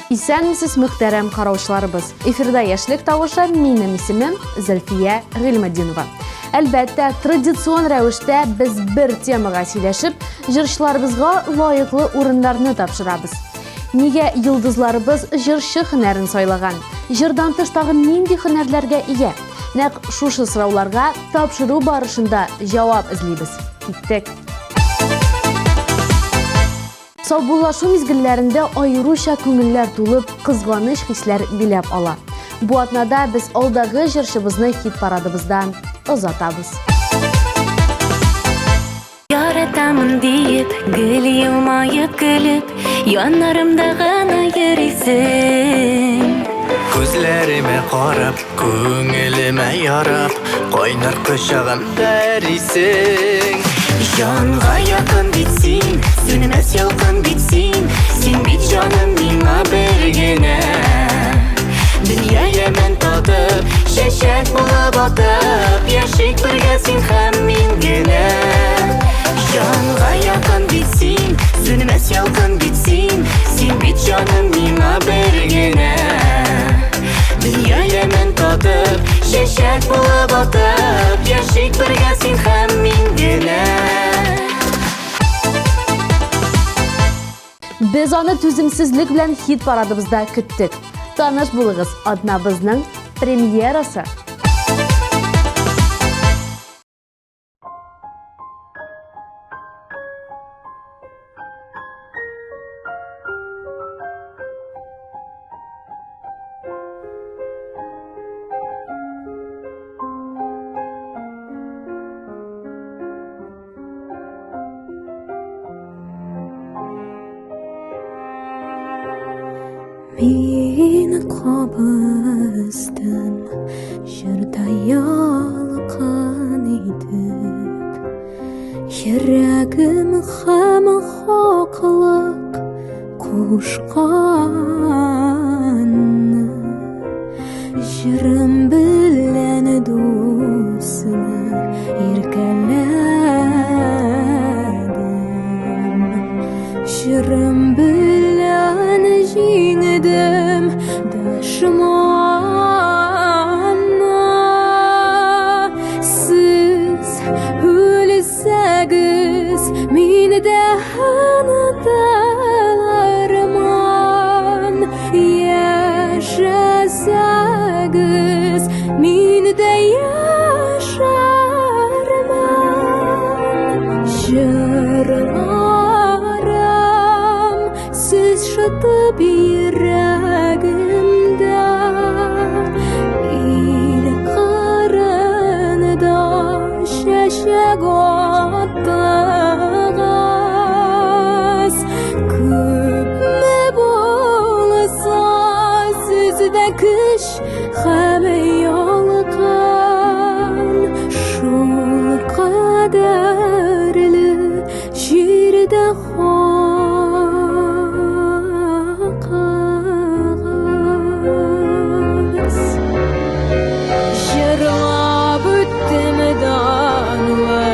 Исәнмесез, мөхтәрәм караучыларыбыз. Эфирда яшьлек тавышы, минем исемем Зөлфия Гыйльметдинова. Әлбәттә, традицион рәвештә без бер темага сөйләшеп, җырчыларыбызга лаеклы урыннарны тапшырабыз. Нигә йолдызларыбыз җырчы һөнәрен сайлаган? Җырдан тыш тагы нинди һөнәрләргә ия? Нәкъ шушы сорауларга тапшыру барышында җавап эзлибез. Киттек. Саубуллашу мизгелләрендә айруча күңелләр тулып, кызганыч хисләр биләп ала. Бу атнада без алдагы җырчыбызны хит-парадыбыздан озатабыз. Яратамын диеп, гөл елмаеп көлеп, яннарымда гына йөрисең. Күзләремә карап, күңелемә ярап, кайнар кочагымда эрисең. Җанга якын бит син, сүнмәс ялкын бит син, син бит җаным миңа бер генә. Дөнья яман татып, чәчәк булып атып, яшик бергә син һәм мин генә. Җанга якын бит син, сүнмәс ялкын бит син, син бит җаным миңа бер генә. Дөнья яман татып, чәчәк булып атып, яшик бергә син һәм мин генә. Без аны түземсезлек белән хит-парадыбызда көттек. Таныш булыгыз, атнабызның премьерасы. Мин кабыздым җырда ялкын итеп, йөрәгем һәм хаклык кушканны, җырым белән дусны иркәләдем, җырым белән җиңдем дошманны. Сез үлсәгез, мин дә онытылырмын, яшәсәгез, мин дә яшәрмен. Җырларым сез шытып йөрәгемдә, ил кырында чәчәк аттыгыз. Күпме булса сездә көч һәм ялкын, шул кадәрле җирдә җырлап үттем данлы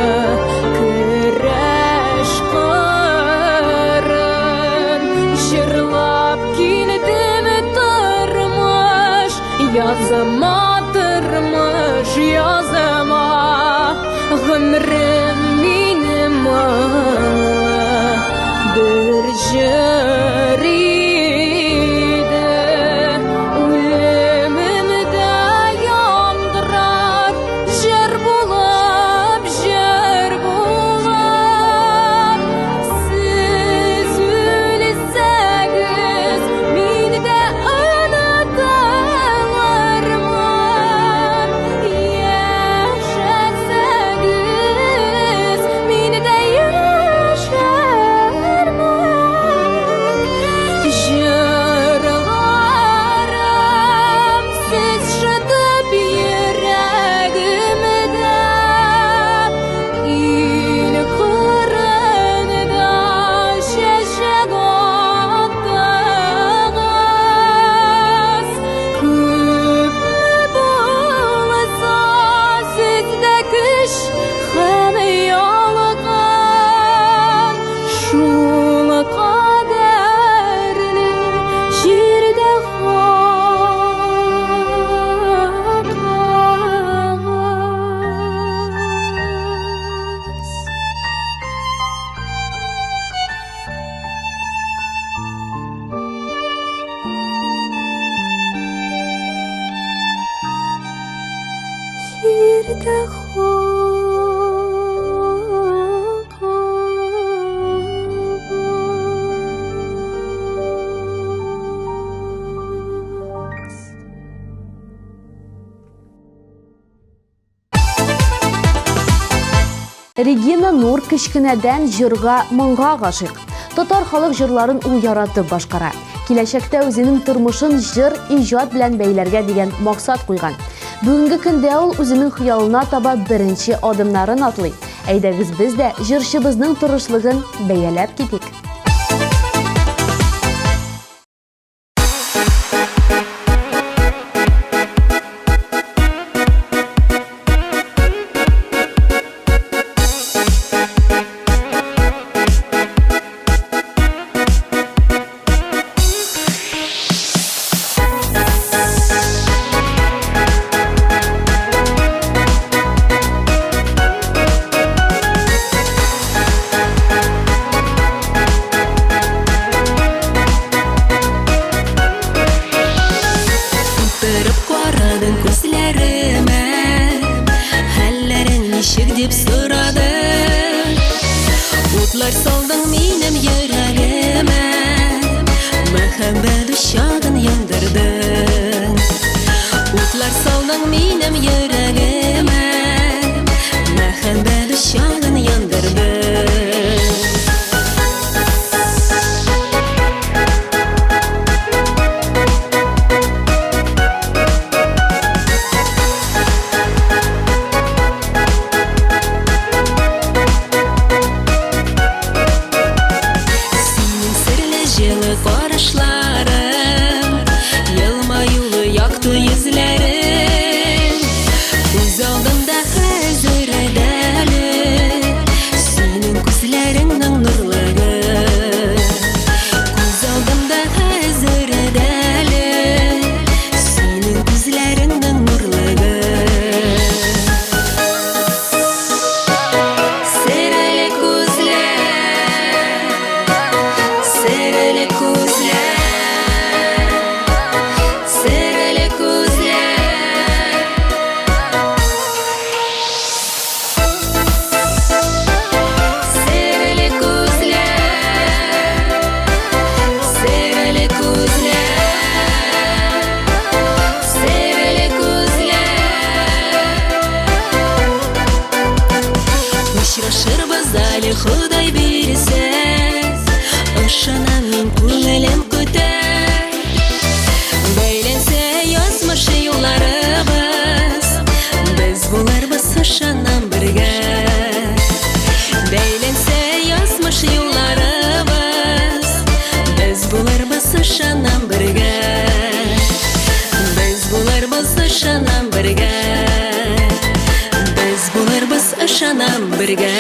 көрәш кырын, җырлап килдем тормыш языма, тормыш языма. Гомрем минем бер җыр иде, үлемемдә яңгырар, җыр булып, җыр булып. Сез үлсәгез, мин дә онытылырмын, яшәсәгез, Минде Регина Нур кичкенәдән җырга, моңга гашыйк. Татар халык җырларын ул яратып башкара. Киләчәктә үзенең тормышын җыр, иҗат белән бәйләргә дигән максат куйган. Бүгенге көндә ул үзенең хыялына таба беренче адымнарын атлый. Әйдәгез без дә җырчыбызның тырышлыгын бәяләп китик. Дип сорады. Утлар салдың минем йөрәгемә, мәхәббәт учагын яндырдың. Утлар салдың минем йөрәгемә, мәхәббәт учагын яндырдың. Худай бирсә, ышанам мин күңелем күтәр. Бәйләнсә язмыш юлларыбыз, без буларбыз ышанам бергә. Бәйләнсә язмыш юлларыбыз, без буларбыз ышанам бергә. Без буларбыз ышанам бергә. Без буларбыз ышанам бергә.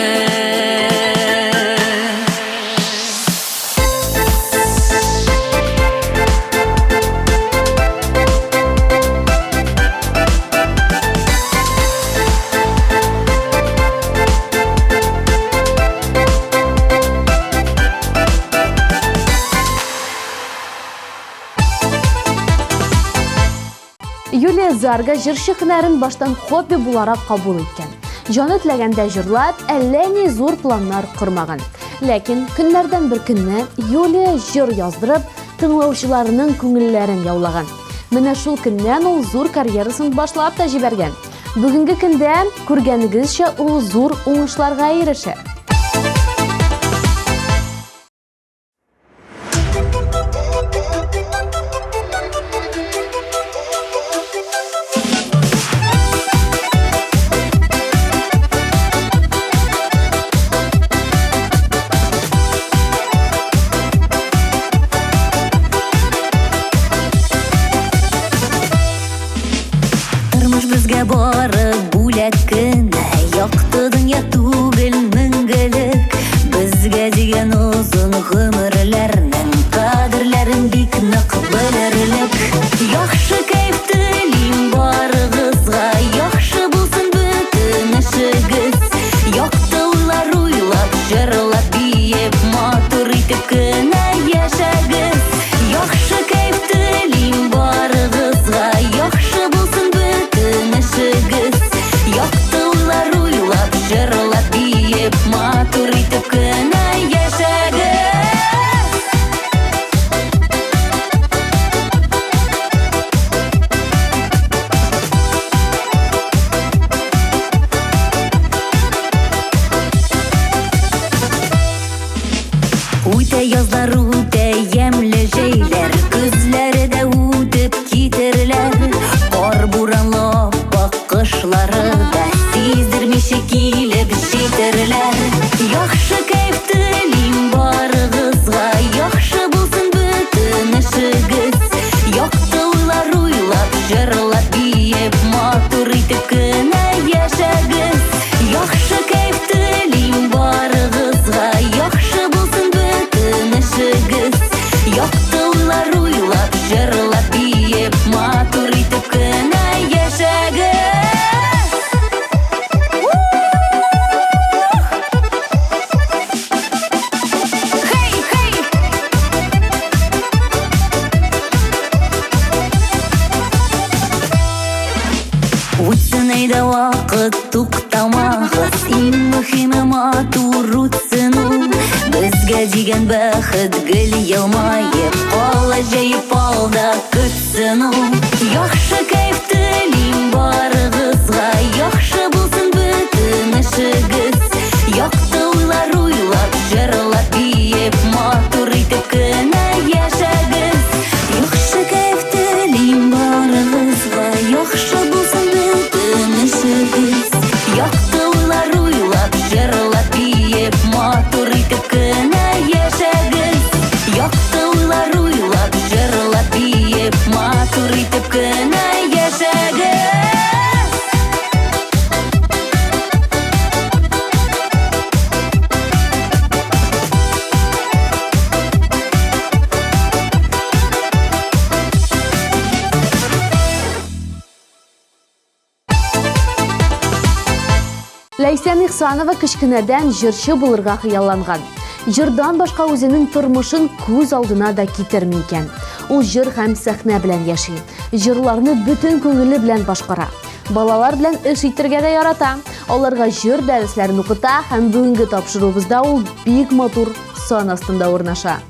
Юлия Зарга җырчы һөнәрен баштан хобби буларак кабул иткән. Җаны теләгәндә җырлап, әллә ни зур планнар кормаган. Ләкин көннәрдән бер көнне Юлия җыр яздырып, тыңлаучыларның күңелләрен яулаган. Менә шул көннән ул зур карьерасын башлап та җибәргән. Бүгенге көндә күргәнегезчә ул зур уңышларга ирешә. Безгә бары бүләк кенә, якты дөнья түгел мәңгелек. Безгә дигән озын гомерләрнең кадерләрен бик нык белерлек. Яхшы кайф телим барыгызга, яхшы булсын бөтен эшегез. Якты уйлар уйлап, җырлап, биеп, матур итеп кенә яшәгез. Яхшы кайф телим барыгызга, яхшы булсын бөтен эшегез. әйдә вакыт туктамагыз, иң мөһиме матур үтсен ул. Безгә дигән бәхет гел елмаеп, кала җәеп алда көтсен ул. Яхшы кайф телим барыгызга, яхшы булсын бөтен эшегез. Якты уйлар уйлап, җырлап, биеп, матур итеп кенә яшәгез. Яхшы кайф телим барыгызга, яхшы булсын бөтен эшегез. Якты уйлар уйлап, җырлап, биеп, матур итеп кенә яшәгез. Якты уйлар уйлап, җырлап, биеп, матур итеп кенә яшәгез. Ләйсән Ихсанова кечкенәдән җырчы булырга хыялланган. Җырдан башка үзенең тормышын күз алдына да китерми икән. Ул җыр һәм сәхнә белән яши. Җырларны бөтен күңеле белән башкара. Балалар белән эш итәргә дә ярата. Аларга җыр дәресләрен укыта һәм бүгенге тапшыруыбызда ул бик матур сан астында урнаша.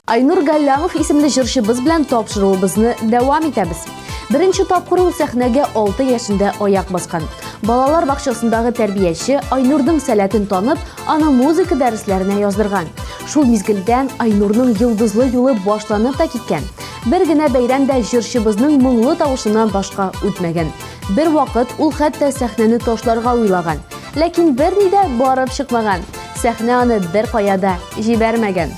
Айнур Галлямов исемле җырчыбыз белән тапшыруыбызны дәвам итәбез. Беренче тапкыр ул сәхнәгә 6 яшендә аяк баскан. Балалар бакчасындагы тәрбияче Айнурның сәләтен танып, аны музыка дәресләренә яздырган. Шул мизгелдән Айнурның йолдызлы юлы башланып та киткән. Бер генә бәйрәмдә җырчыбызның моңлы тавышыннан башка үтмәгән. Бер вакыт ул хәтта сәхнәне ташларга уйлаган, ләкин берни дә барып чыкмаган. Сәхнә аны бер каяда җибәрмәгән.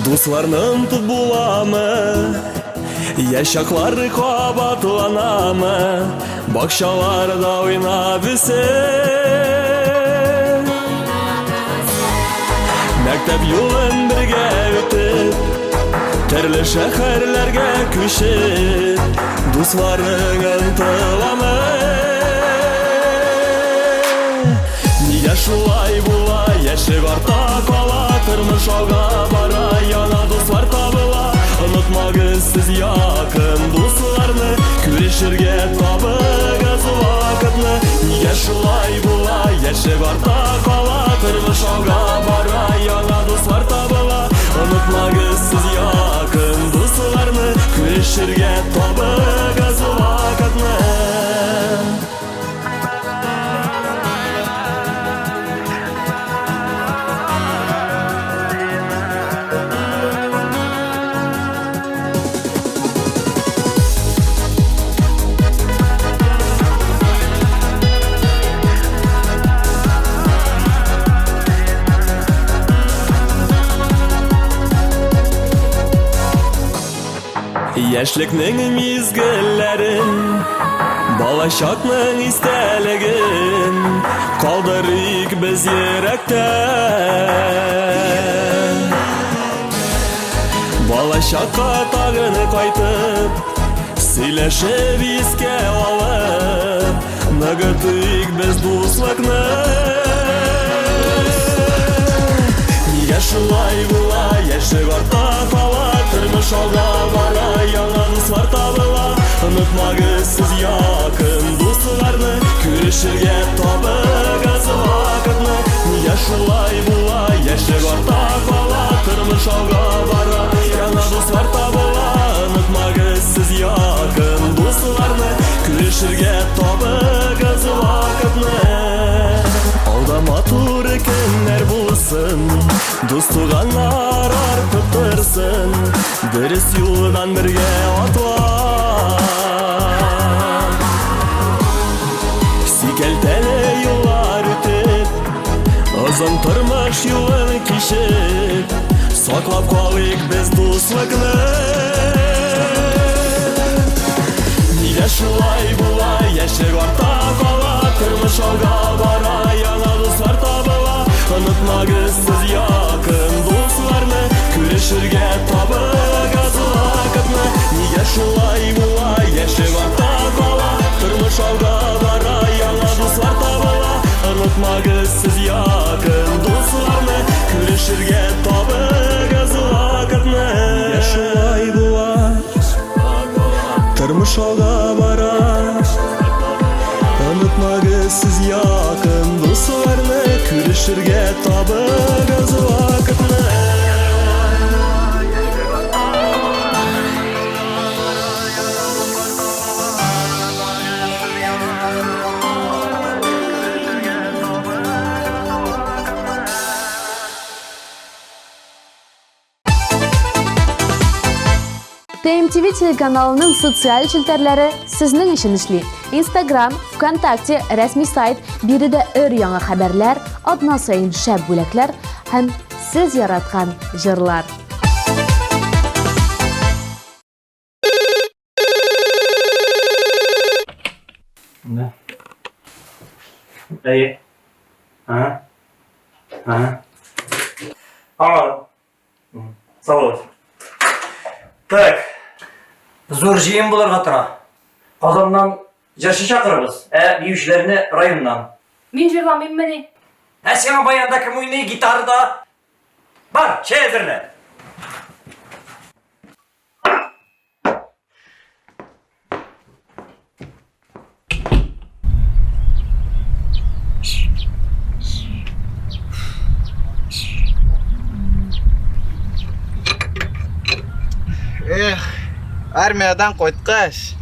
Дусларның тут буламы, яшаклары кабатланамы, бакчаларда уйнап үсеп, мәктәп юлын бергә үтеп, төрле шәһәрләргә күчеп, дусларның ынтыламы. Нигә шулай була, яшәп арта кала, тормыш алга бара, яна дуслар табыла. Онытмагыз сез якын дусларны, күрешергә табыгыз вакытны. Нигә шулай була, яшәп арта кала, тормыш алга бара, яна дуслар табыла. Онытмагыз сез якын дусларны, күрешергә табыгыз вакытны. Яшьлекнең мизгелләрен, балачакның истәлеген, калдырыйк без йөрәктә. Балачакка тагын кайтып, сөйләшеп искә алып, ныгытыйк без дуслыкны. Нигә шулай була, яшәп арта кала, тормыш алга бара, яңа дуслар табыла. Онытмагыз сез якын дусларны, күрешергә табыгыз вакытны. Нигә шулай була, яшәп арта кала, тормыш алга бара, яңа дуслар табыла. Онытмагыз сез якын дусларны, күрешергә табыгыз вакытны. Алда матур көннәр булсын, дус туганнар артып торсын, дөрес юлдан бергә атла. Сикәлтәле юллар үтеп, озын тормыш юлын кичеп, саклап калыйк без дуслыкны. Нигә шулай була, яшәп арта кала, тормыш алга бара, яңа дуслар табыла. Онытмагыз сез якын дусларны, күрешергә табыгыз вакытны. Нигә шулай була, яшәп арта кала, тормыш алга бара, яңа дуслар табыла. Онытмагыз сез якын дусларны, күрешергә табыгыз вакытны. Нигә шулай була, тормыш алга бара, онытмагыз сез якын дусларны, күрешергә табыгыз вакытны. TMTV телеканалының социаль челтәрләре сезнең өчен эшли. Instagram, ВКонтакте, рәсми сайт, биредә өр-яңа хәбәрләр, атна сайын шәп бүләкләр һәм сез яраткан җырлар. Да. Эй. Ага. Салон. Так, зор жиын буларга тора. Адамнан жыршы чакырабыз, биючилерни районнан. Мен жырламайм міне. Сен баянда ким ойнай гитарада? Бар, әзірле. Армиядан қойткаш.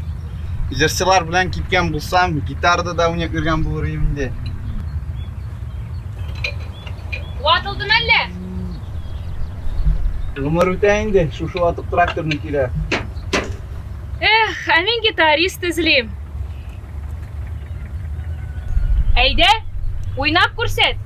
Жырчылар белән киткән булсам, гитарда да уйнап йөргән булыр идем инде. Ватылдым әллә? Гомер үтә инде, шушы ватып тракторны килә. Мен гитарист эзлим. Әйдә, уйнап күрсәт.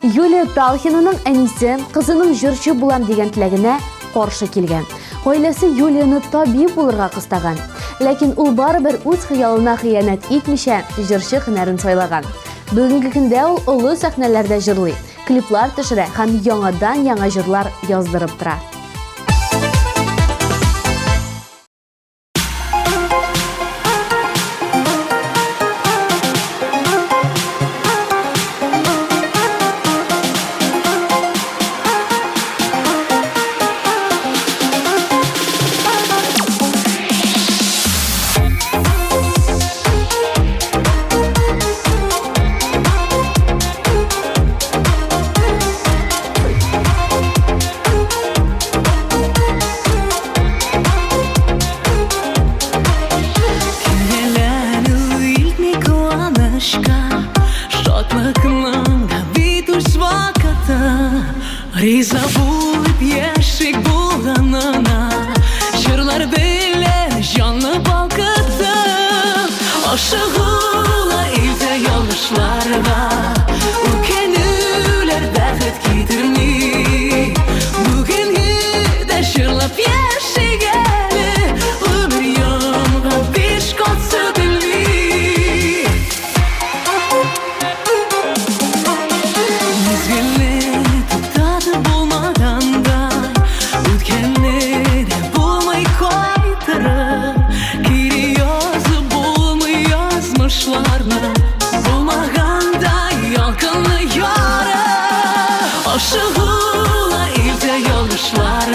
Юлия Талхинаның әнисе кызының җырчы булам дигән теләгенә каршы килгән. Гаиләсе Юлияны табиб булырга кыстаган. Ләкин ул барыбер үз хыялына хыянәт итмичә җырчы һөнәрен сайлаган. Бүгенге көндә ул олы сәхнәләрдә җырлый, клиплар төшерә һәм яңадан яңа җырлар яздырып тора.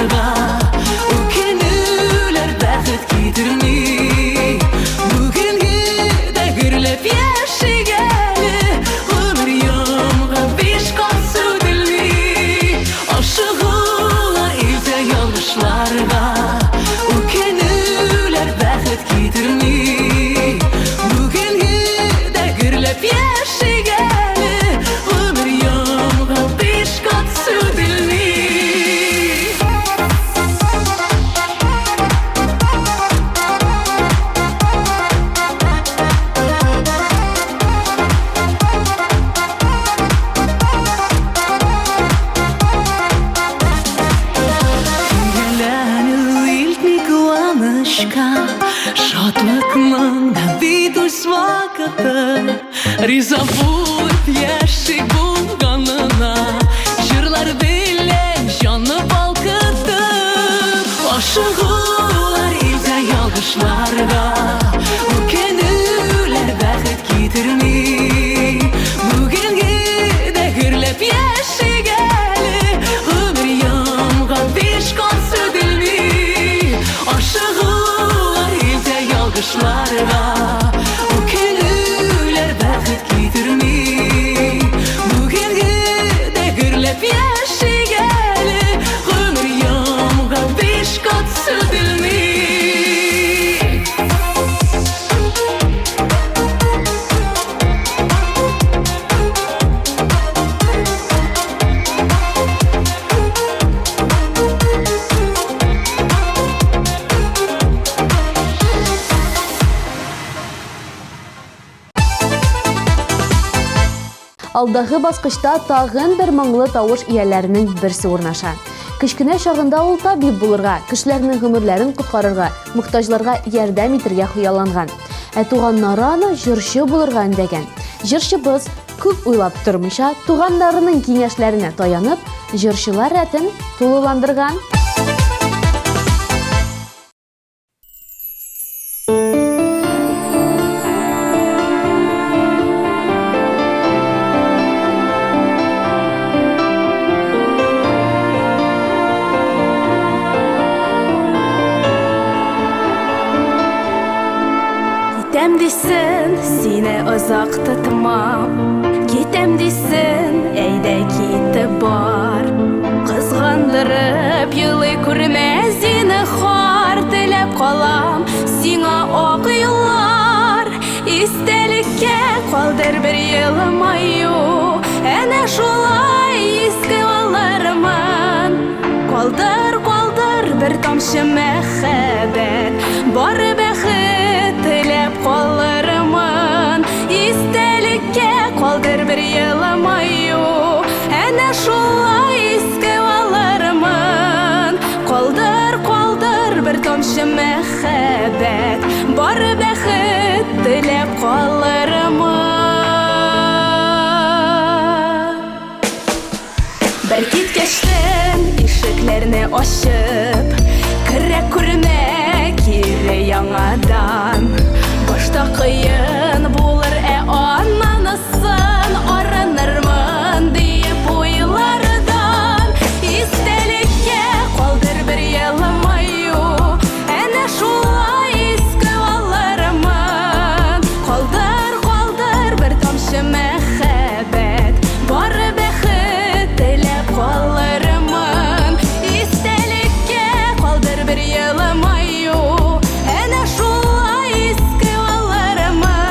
жыршларга үкенүлөр бақыт китерми бүгүнкү да гүрлөп яшигели өмүр ямга биш катсу дилми ашыгуулар илде ялгышларга үкенүлөр бақыт китерми бүгүнкү да гүрлөп яшигели өмүр ямга биш катсу дилми Шатлыкның да битүс вакыты Риза булып яшик булганына Жырлар белән җанны балкытып Ашыгулар илдә ялгышларга Үкенүләр бәхет китерми Бүгенге дә гөрләп яшигәле Өмер ямга биш катсы дилми Ашыгулар илдә ялгышларга Үкенүләр бәхет китерми Бүгенге дә гөрләп яшигәле Өмер ямга биш катсы дилми Алдагы баскычта тагын бер моңлы тавыш ияләренең берсе урнаша. Кечкенә чагында ул табиб булырга, кешеләрнең гомерләрен коткарырга, мохтаҗларга ярдәм итәргә хыялланган. Туганнары аны җырчы булырга өндәгән. Җырчыбыз күп уйлап тормыйча, туганнарының киңәшләренә таянып, җырчылар рәтен тулыландырган. Китәм дисен, сине озак тотмам. Китәм дисен, әйдә китеп бар. Кызгандырып елый күрмәс зинһар теләп калам. Сиңа ак юллар, истәлеккә калдыр бер елмаю. Әнә шулай иске алармын. Калдыр, калдыр бер тамчы мәхәббәт, бары бәхет теләп калырмын. Истәлеккә калдыр бер елмаю. Әнә шулай иске алырмын. Калдыр, калдыр бер тамчы мәхәббәт, бары бәхет теләп калырмын. Бер киткәчтән ишекләрне ачып, керә күрмә кире яңадан. Башта кыен булыр, аннанысы арынырмын диеп уйлардан. Истәлеккә калдыр бер елмаю. Әнә шулай иске алырмын. Калдыр, калдыр бер тамчы мәхәббәт, бары бәхет теләп калырмын. Истәлеккә калдыр бер елмаю. Әнә шулай иске алырмын.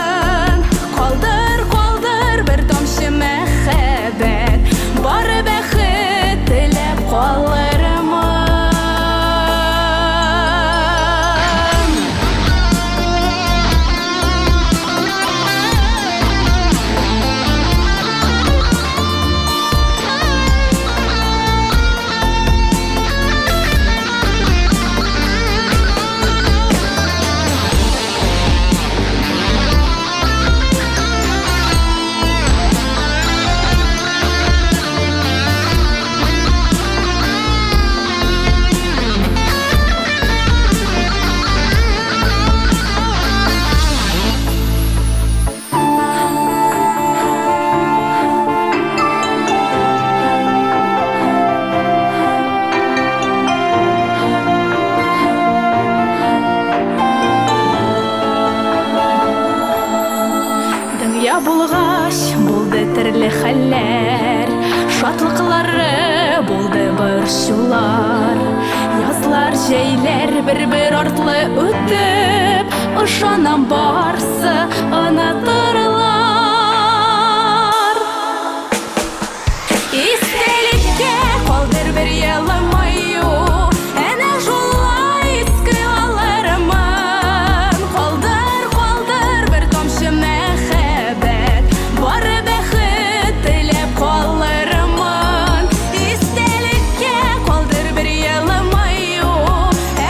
булды төрле хәлләр, шатлыклары булды борчулар. Язлар, җәйләр бер-бер артлы үтеп, ышанам барсы онытырлар. Истәлеккә калдыр бер елымаю, әнә шулай иске алырмын. Калдыр, калдыр бер тамчы мәхәббәт, бары бәхет теләп калырмын. Истәлеккә калдыр бер елымаю,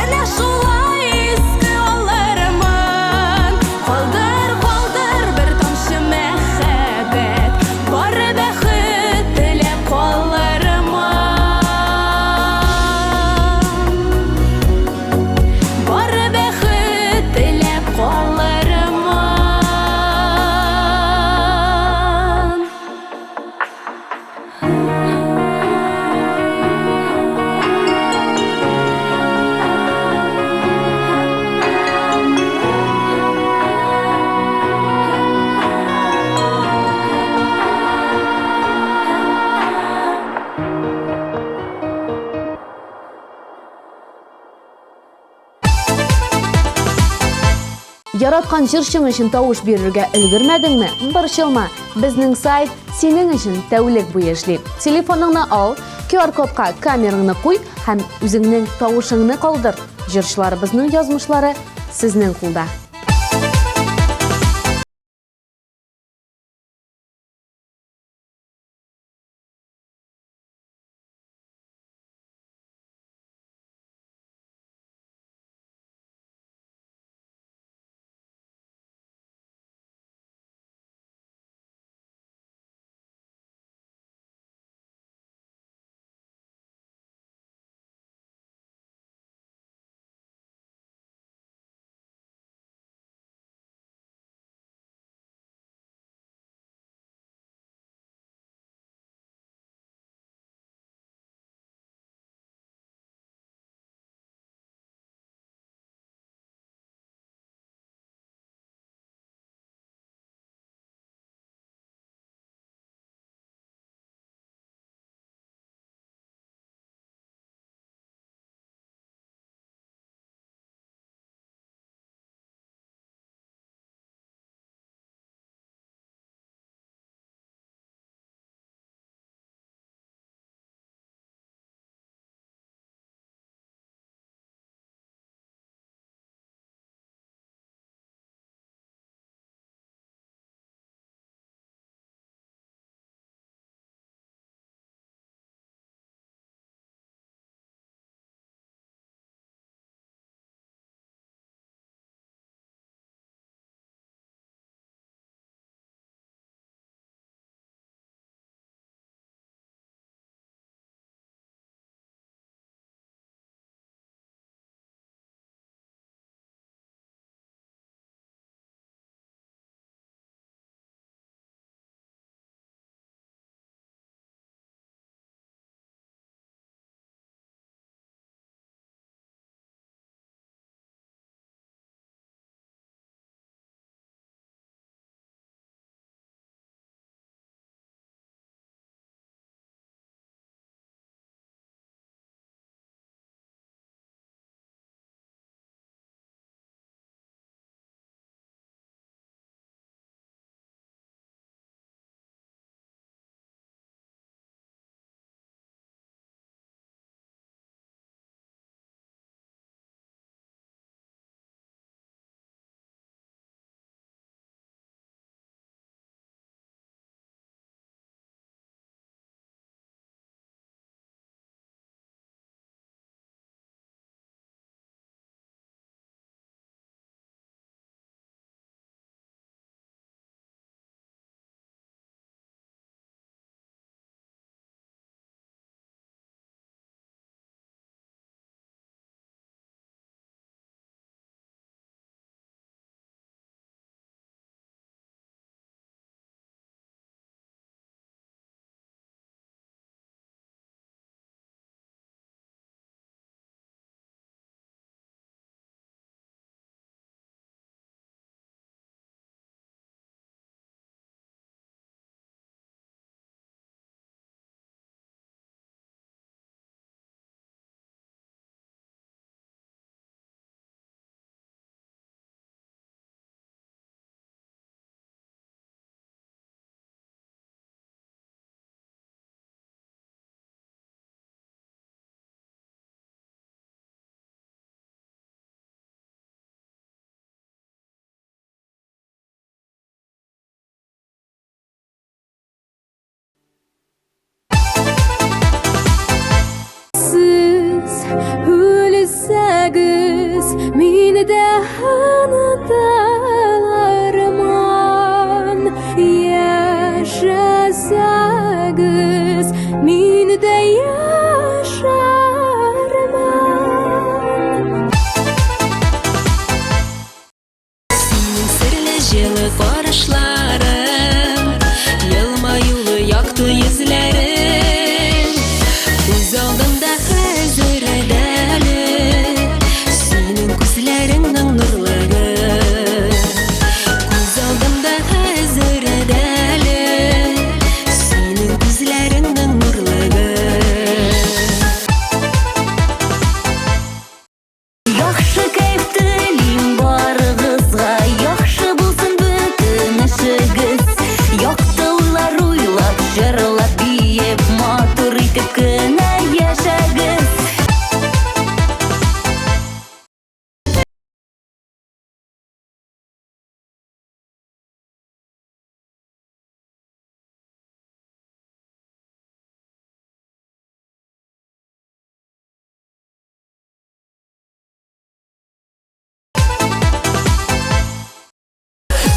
әнә шулай иске алырмын. Калдыр, калдыр бер тамчы мәхәббәт, бары бәхет теләп калырмын. Бары бәхет теләп калырмын. Яраткан җырчың өчен тавыш бирергә өлгермәдеңме? Борчылма, безнең сайт синең өчен тәүлек буе эшли. Телефоныңны ал, QR-кодка камераңны куй һәм үзеңнең тавышыңны калдыр. Җырчыларыбызның язмышлары сезнең кулда. Meni de anıtarman Yaşasagız Meni de yaşarman Senin sırlı jılı karışların Yılmayılı yaktı yüzlerin Göz aldımda hazır edeli Senin gözlerinin nurları Göz aldımda hazır edeli Senin gözlerinin nurları Yaxşı kayf dilim barıgızga Yaxşı bulsun bütün işigiz Yoqdullar uylab, jırlab, biyib Matur itib kına yaşagiz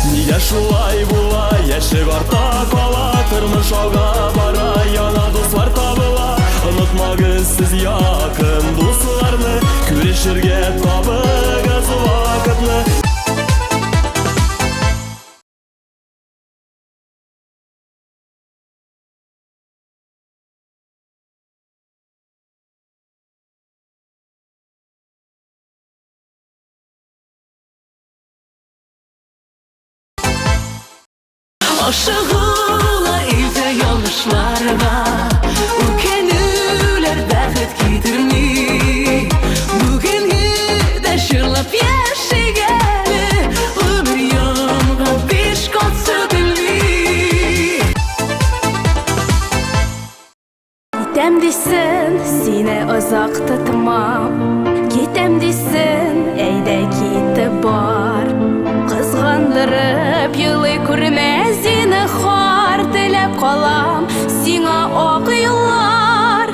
Нигә шулай була, яшек арта кала, тормыш алга бара, яңа дуслар табыла. Онытмагыз сез якын дусларны, күрешергә табыгыз вакытны. Aşığıla evde yanlışlarga Ülkenüler bәхет китерми Бүгенге дә шырлап яшәгәле Ömür yanга биш кат сөтелми Китәм дисен, сине озак тотмам Китәм дисен, әйдә китеп бар Кызгандырып елый күрмә зинһар Теләп калам сиңа ак юллар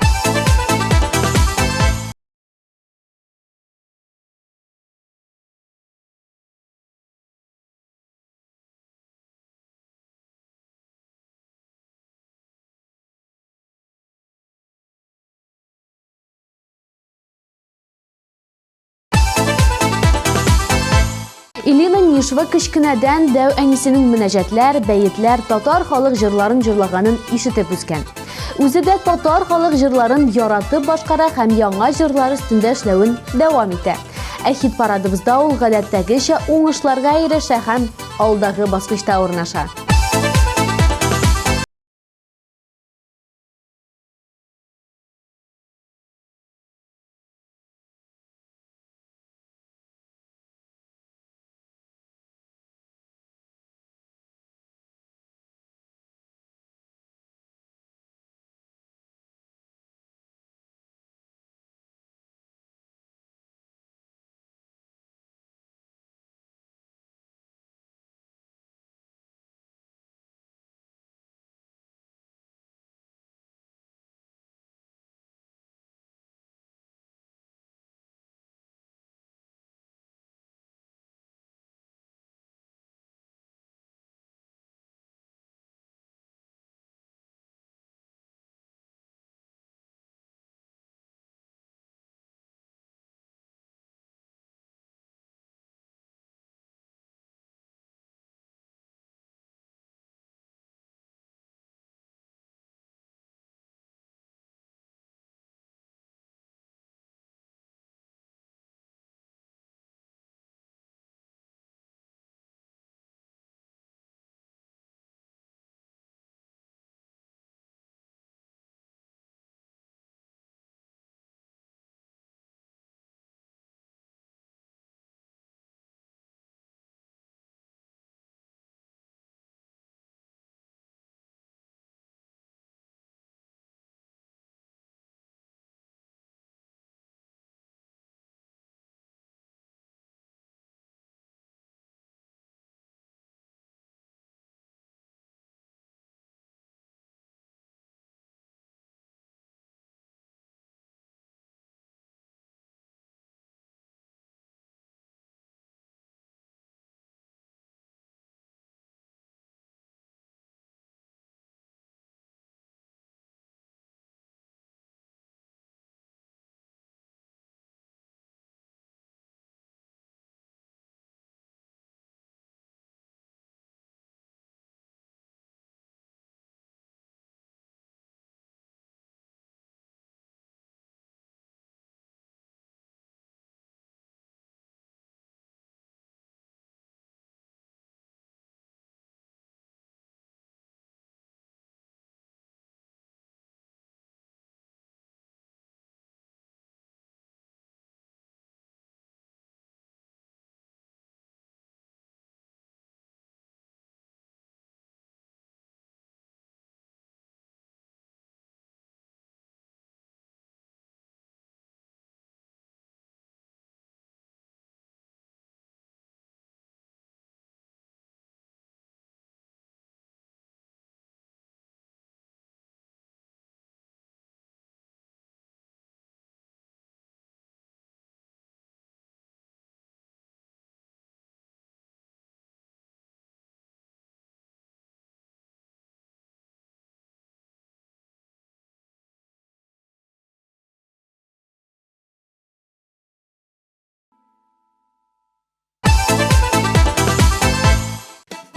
Илина Нишва кечкенәдән дәү әнисенең мөнәҗәтләр, бәетләр, татар халык җырларын җырлаганын ишетеп үскән. Үзе дә татар халык җырларын яратып башкара һәм яңа җырлар өстендә эшләвен дәвам итә. Ә хит парадыбызда ул гадәттәгечә уңышларга ирешә һәм алдагы баскычта урнаша.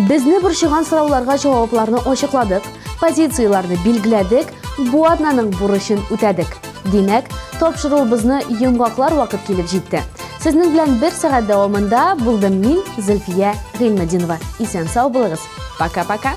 Безне борчыган сорауларга җавапларны ачыкладык, позицияларны билгеләдек, бу атнаның бурычын үтәдек. Димәк, тапшыруыбызны йомгаклар вакыт килеп җитте. Сезнең белән 1 сәгать дәвамында булдым мин, Зөлфия Гыйльметдинова. Исән сау булыгыз. Пока-пока.